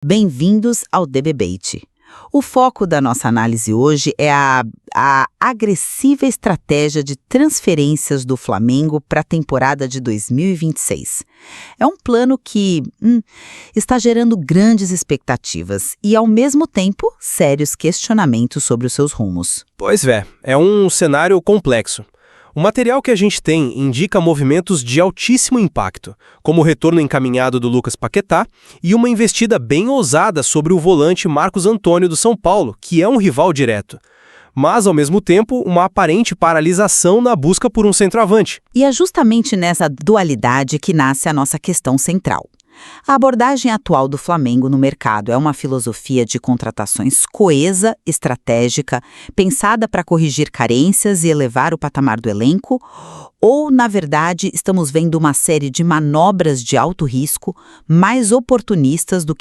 Bem-vindos ao Debate. O foco da nossa análise hoje é a agressiva estratégia de transferências do Flamengo para a temporada de 2026. É um plano que está gerando grandes expectativas e, ao mesmo tempo, sérios questionamentos sobre os seus rumos. Pois é um cenário complexo. O material que a gente tem indica movimentos de altíssimo impacto, como o retorno encaminhado do Lucas Paquetá e uma investida bem ousada sobre o volante Marcos Antônio do São Paulo, que é um rival direto. Mas, ao mesmo tempo, uma aparente paralisação na busca por um centroavante. E é justamente nessa dualidade que nasce a nossa questão central. A abordagem atual do Flamengo no mercado é uma filosofia de contratações coesa, estratégica, pensada para corrigir carências e elevar o patamar do elenco? Ou, na verdade, estamos vendo uma série de manobras de alto risco mais oportunistas do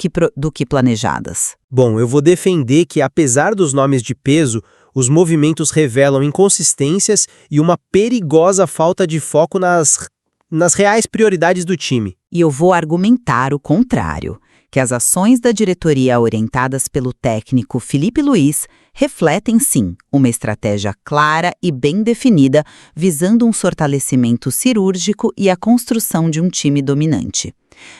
que planejadas? Bom, eu vou defender que, apesar dos nomes de peso, os movimentos revelam inconsistências e uma perigosa falta de foco nas reais prioridades do time. E eu vou argumentar o contrário, que as ações da diretoria orientadas pelo técnico Felipe Luiz refletem, sim, uma estratégia clara e bem definida, visando um fortalecimento cirúrgico e a construção de um time dominante.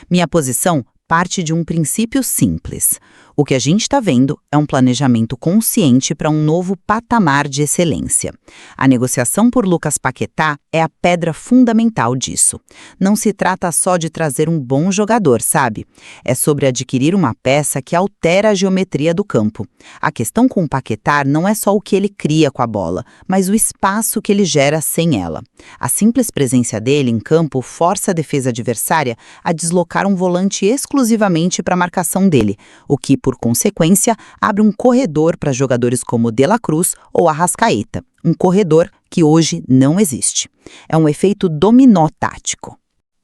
Minha posição parte de um princípio simples. O que a gente está vendo é um planejamento consciente para um novo patamar de excelência. A negociação por Lucas Paquetá é a pedra fundamental disso. Não se trata só de trazer um bom jogador, sabe? É sobre adquirir uma peça que altera a geometria do campo. A questão com o Paquetá não é só o que ele cria com a bola, mas o espaço que ele gera sem ela. A simples presença dele em campo força a defesa adversária a deslocar um volante exclusivamente para a marcação dele, o que, por consequência, abre um corredor para jogadores como De La Cruz ou Arrascaeta, um corredor que hoje não existe. É um efeito dominó tático.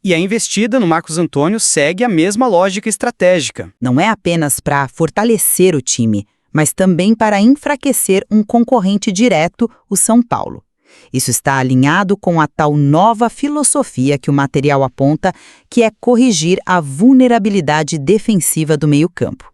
E a investida no Marcos Antônio segue a mesma lógica estratégica. Não é apenas para fortalecer o time, mas também para enfraquecer um concorrente direto, o São Paulo. Isso está alinhado com a tal nova filosofia que o material aponta, que é corrigir a vulnerabilidade defensiva do meio-campo.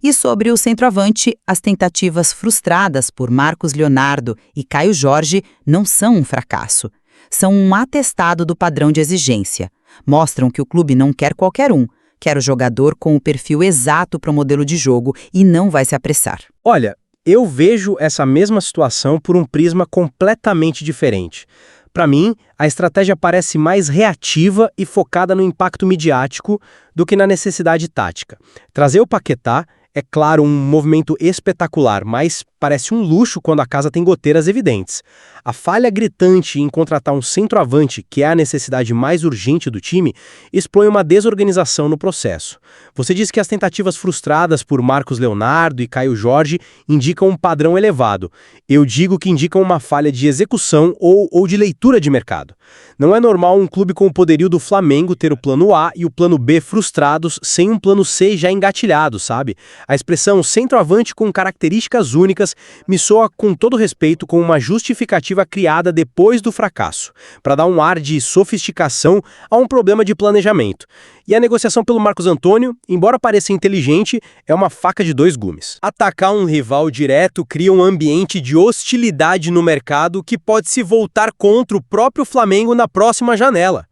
E sobre o centroavante, as tentativas frustradas por Marcos Leonardo e Caio Jorge não são um fracasso. São um atestado do padrão de exigência. Mostram que o clube não quer qualquer um, quer o jogador com o perfil exato para o modelo de jogo e não vai se apressar. Olha, eu vejo essa mesma situação por um prisma completamente diferente. Para mim, a estratégia parece mais reativa e focada no impacto midiático do que na necessidade tática. Trazer o Paquetá é, claro, um movimento espetacular, mas parece um luxo quando a casa tem goteiras evidentes. A falha gritante em contratar um centroavante, que é a necessidade mais urgente do time, expõe uma desorganização no processo. Você diz que as tentativas frustradas por Marcos Leonardo e Caio Jorge indicam um padrão elevado. Eu digo que indicam uma falha de execução ou de leitura de mercado. Não é normal um clube com o poderio do Flamengo ter o plano A e o plano B frustrados sem um plano C já engatilhado, sabe? A expressão centroavante com características únicas me soa, com todo respeito, como uma justificativa criada depois do fracasso, para dar um ar de sofisticação a um problema de planejamento. E a negociação pelo Marcos Antônio, embora pareça inteligente, é uma faca de dois gumes. Atacar um rival direto cria um ambiente de hostilidade no mercado que pode se voltar contra o próprio Flamengo na próxima janela.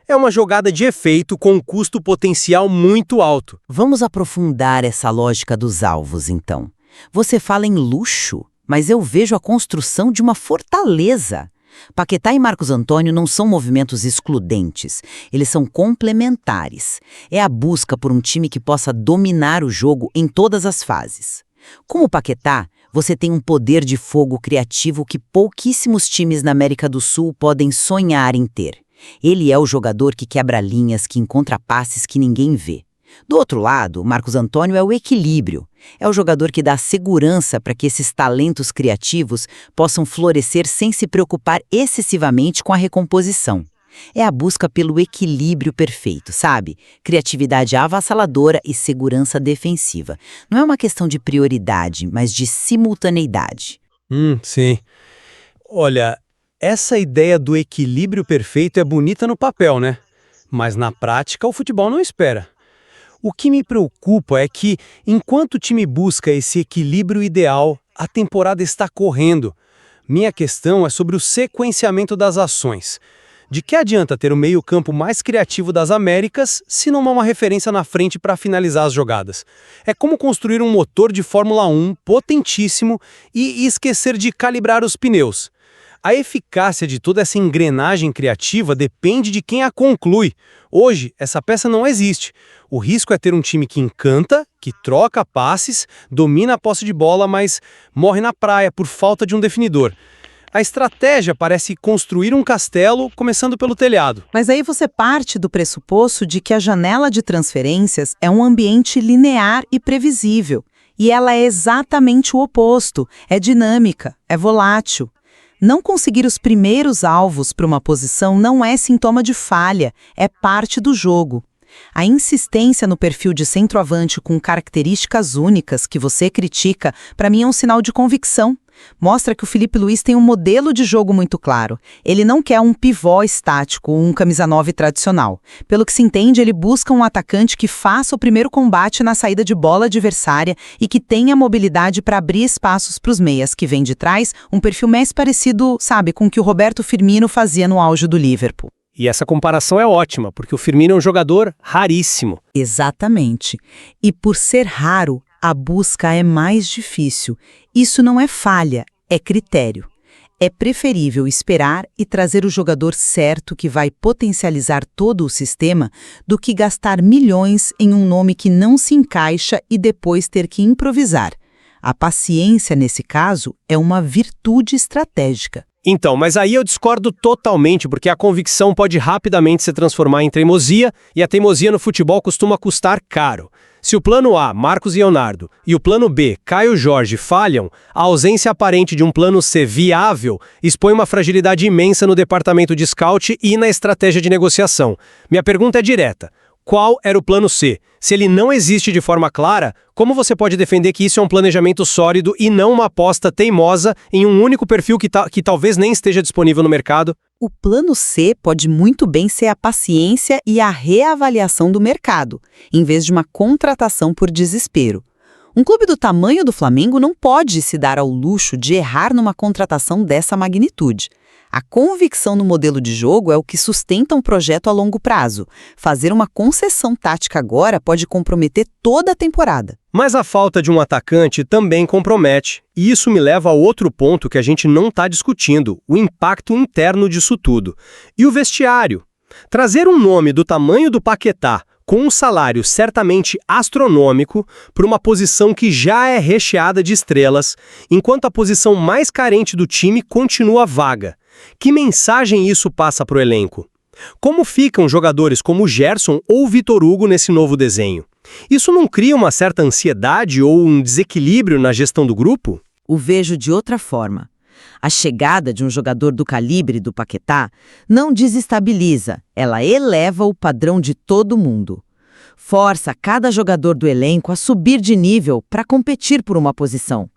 É uma jogada de efeito com um custo potencial muito alto. Vamos aprofundar essa lógica dos alvos, então. Você fala em luxo, mas eu vejo a construção de uma fortaleza. Paquetá e Marcos Antônio não são movimentos excludentes, eles são complementares. É a busca por um time que possa dominar o jogo em todas as fases. Como o Paquetá, você tem um poder de fogo criativo que pouquíssimos times na América do Sul podem sonhar em ter. Ele é o jogador que quebra linhas, que encontra passes que ninguém vê. Do outro lado, Marcos Antônio é o equilíbrio. É o jogador que dá segurança para que esses talentos criativos possam florescer sem se preocupar excessivamente com a recomposição. É a busca pelo equilíbrio perfeito, sabe? Criatividade avassaladora e segurança defensiva. Não é uma questão de prioridade, mas de simultaneidade. Sim. Olha, essa ideia do equilíbrio perfeito é bonita no papel, né? Mas na prática o futebol não espera. O que me preocupa é que, enquanto o time busca esse equilíbrio ideal, a temporada está correndo. Minha questão é sobre o sequenciamento das ações. De que adianta ter o meio-campo mais criativo das Américas se não há uma referência na frente para finalizar as jogadas? É como construir um motor de Fórmula 1 potentíssimo e esquecer de calibrar os pneus. A eficácia de toda essa engrenagem criativa depende de quem a conclui. Hoje, essa peça não existe. O risco é ter um time que encanta, que troca passes, domina a posse de bola, mas morre na praia por falta de um definidor. A estratégia parece construir um castelo, começando pelo telhado. Mas aí você parte do pressuposto de que a janela de transferências é um ambiente linear e previsível. E ela é exatamente o oposto. É dinâmica, é volátil. Não conseguir os primeiros alvos para uma posição não é sintoma de falha, é parte do jogo. A insistência no perfil de centroavante com características únicas que você critica, para mim é um sinal de convicção. Mostra que o Filipe Luís tem um modelo de jogo muito claro. Ele não quer um pivô estático ou um camisa 9 tradicional. Pelo que se entende, ele busca um atacante que faça o primeiro combate na saída de bola adversária e que tenha mobilidade para abrir espaços para os meias, que vem de trás, um perfil mais parecido, sabe, com o que o Roberto Firmino fazia no auge do Liverpool. E essa comparação é ótima, porque o Firmino é um jogador raríssimo. Exatamente. E por ser raro, a busca é mais difícil. Isso não é falha, é critério. É preferível esperar e trazer o jogador certo que vai potencializar todo o sistema do que gastar milhões em um nome que não se encaixa e depois ter que improvisar. A paciência, nesse caso, é uma virtude estratégica. Então, mas aí eu discordo totalmente, porque a convicção pode rapidamente se transformar em teimosia, e a teimosia no futebol costuma custar caro. Se o plano A, Marcos Leonardo, e o plano B, Caio Jorge, falham, a ausência aparente de um plano C viável expõe uma fragilidade imensa no departamento de scout e na estratégia de negociação. Minha pergunta é direta. Qual era o plano C? Se ele não existe de forma clara, como você pode defender que isso é um planejamento sólido e não uma aposta teimosa em um único perfil que talvez nem esteja disponível no mercado? O plano C pode muito bem ser a paciência e a reavaliação do mercado, em vez de uma contratação por desespero. Um clube do tamanho do Flamengo não pode se dar ao luxo de errar numa contratação dessa magnitude. A convicção no modelo de jogo é o que sustenta um projeto a longo prazo. Fazer uma concessão tática agora pode comprometer toda a temporada. Mas a falta de um atacante também compromete. E isso me leva a outro ponto que a gente não está discutindo, o impacto interno disso tudo. E o vestiário. Trazer um nome do tamanho do Paquetá, com um salário certamente astronômico, para uma posição que já é recheada de estrelas, enquanto a posição mais carente do time continua vaga. Que mensagem isso passa para o elenco? Como ficam jogadores como Gerson ou Vitor Hugo nesse novo desenho? Isso não cria uma certa ansiedade ou um desequilíbrio na gestão do grupo? O vejo de outra forma. A chegada de um jogador do calibre do Paquetá não desestabiliza, ela eleva o padrão de todo mundo. Força cada jogador do elenco a subir de nível para competir por uma posição.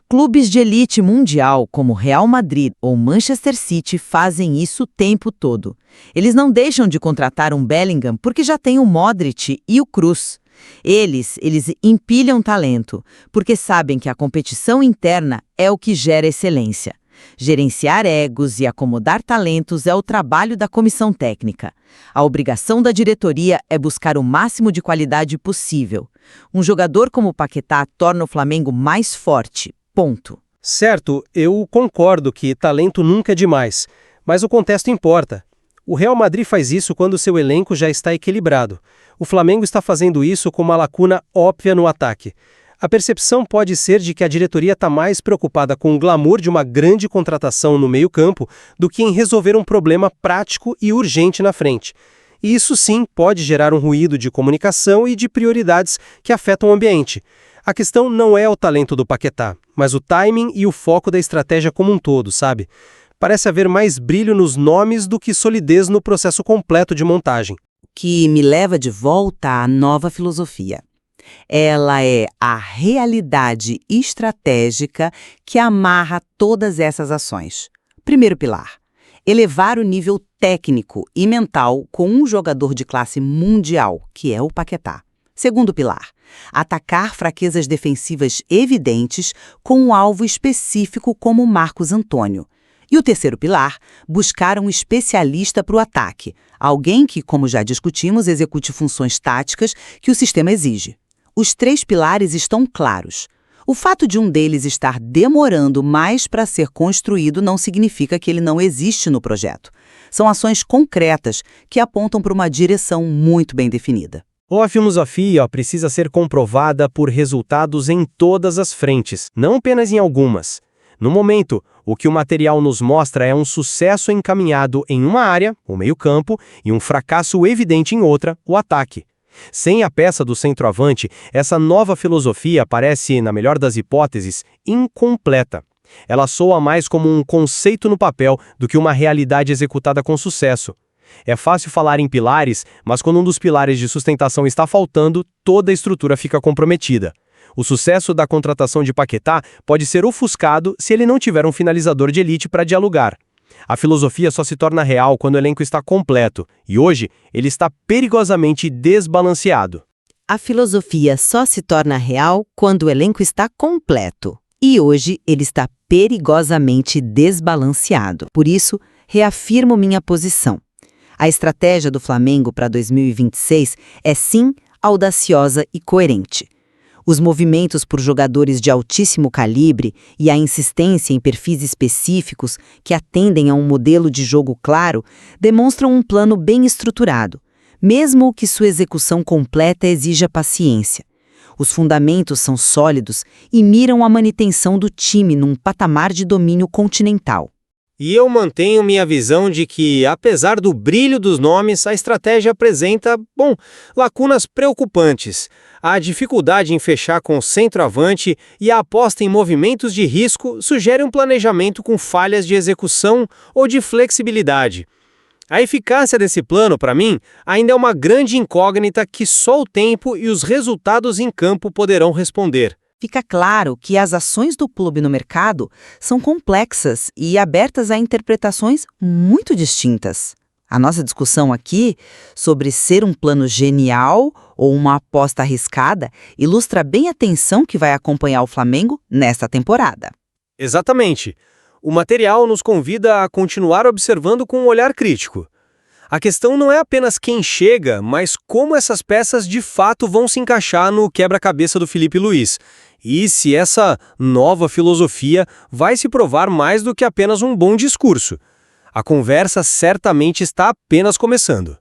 Clubes de elite mundial, como Real Madrid ou Manchester City, fazem isso o tempo todo. Eles não deixam de contratar um Bellingham porque já tem o Modric e o Kroos. Eles empilham talento, porque sabem que a competição interna é o que gera excelência. Gerenciar egos e acomodar talentos é o trabalho da comissão técnica. A obrigação da diretoria é buscar o máximo de qualidade possível. Um jogador como o Paquetá torna o Flamengo mais forte. Ponto. Certo, eu concordo que talento nunca é demais, mas o contexto importa. O Real Madrid faz isso quando seu elenco já está equilibrado. O Flamengo está fazendo isso com uma lacuna óbvia no ataque. A percepção pode ser de que a diretoria está mais preocupada com o glamour de uma grande contratação no meio-campo do que em resolver um problema prático e urgente na frente. E isso sim pode gerar um ruído de comunicação e de prioridades que afetam o ambiente. A questão não é o talento do Paquetá, mas o timing e o foco da estratégia como um todo, sabe? Parece haver mais brilho nos nomes do que solidez no processo completo de montagem. Que me leva de volta à nova filosofia. Ela é a realidade estratégica que amarra todas essas ações. Primeiro pilar: elevar o nível técnico e mental com um jogador de classe mundial, que é o Paquetá. Segundo pilar, atacar fraquezas defensivas evidentes com um alvo específico como Marcos Antônio. E o terceiro pilar, buscar um especialista para o ataque, alguém que, como já discutimos, execute funções táticas que o sistema exige. Os 3 pilares estão claros. O fato de um deles estar demorando mais para ser construído não significa que ele não existe no projeto. São ações concretas que apontam para uma direção muito bem definida. Ou a filosofia precisa ser comprovada por resultados em todas as frentes, não apenas em algumas. No momento, o que o material nos mostra é um sucesso encaminhado em uma área, o meio-campo, e um fracasso evidente em outra, o ataque. Sem a peça do centroavante, essa nova filosofia parece, na melhor das hipóteses, incompleta. Ela soa mais como um conceito no papel do que uma realidade executada com sucesso. É fácil falar em pilares, mas quando um dos pilares de sustentação está faltando, toda a estrutura fica comprometida. O sucesso da contratação de Paquetá pode ser ofuscado se ele não tiver um finalizador de elite para dialogar. A filosofia só se torna real quando o elenco está completo, e hoje ele está perigosamente desbalanceado. A filosofia só se torna real quando o elenco está completo, e hoje ele está perigosamente desbalanceado. Por isso, reafirmo minha posição. A estratégia do Flamengo para 2026 é sim audaciosa e coerente. Os movimentos por jogadores de altíssimo calibre e a insistência em perfis específicos que atendem a um modelo de jogo claro demonstram um plano bem estruturado, mesmo que sua execução completa exija paciência. Os fundamentos são sólidos e miram a manutenção do time num patamar de domínio continental. E eu mantenho minha visão de que, apesar do brilho dos nomes, a estratégia apresenta, lacunas preocupantes. A dificuldade em fechar com o centroavante e a aposta em movimentos de risco sugere um planejamento com falhas de execução ou de flexibilidade. A eficácia desse plano, para mim, ainda é uma grande incógnita que só o tempo e os resultados em campo poderão responder. Fica claro que as ações do clube no mercado são complexas e abertas a interpretações muito distintas. A nossa discussão aqui sobre ser um plano genial ou uma aposta arriscada ilustra bem a tensão que vai acompanhar o Flamengo nesta temporada. Exatamente. O material nos convida a continuar observando com um olhar crítico. A questão não é apenas quem chega, mas como essas peças de fato vão se encaixar no quebra-cabeça do Filipe Luís. E se essa nova filosofia vai se provar mais do que apenas um bom discurso. A conversa certamente está apenas começando.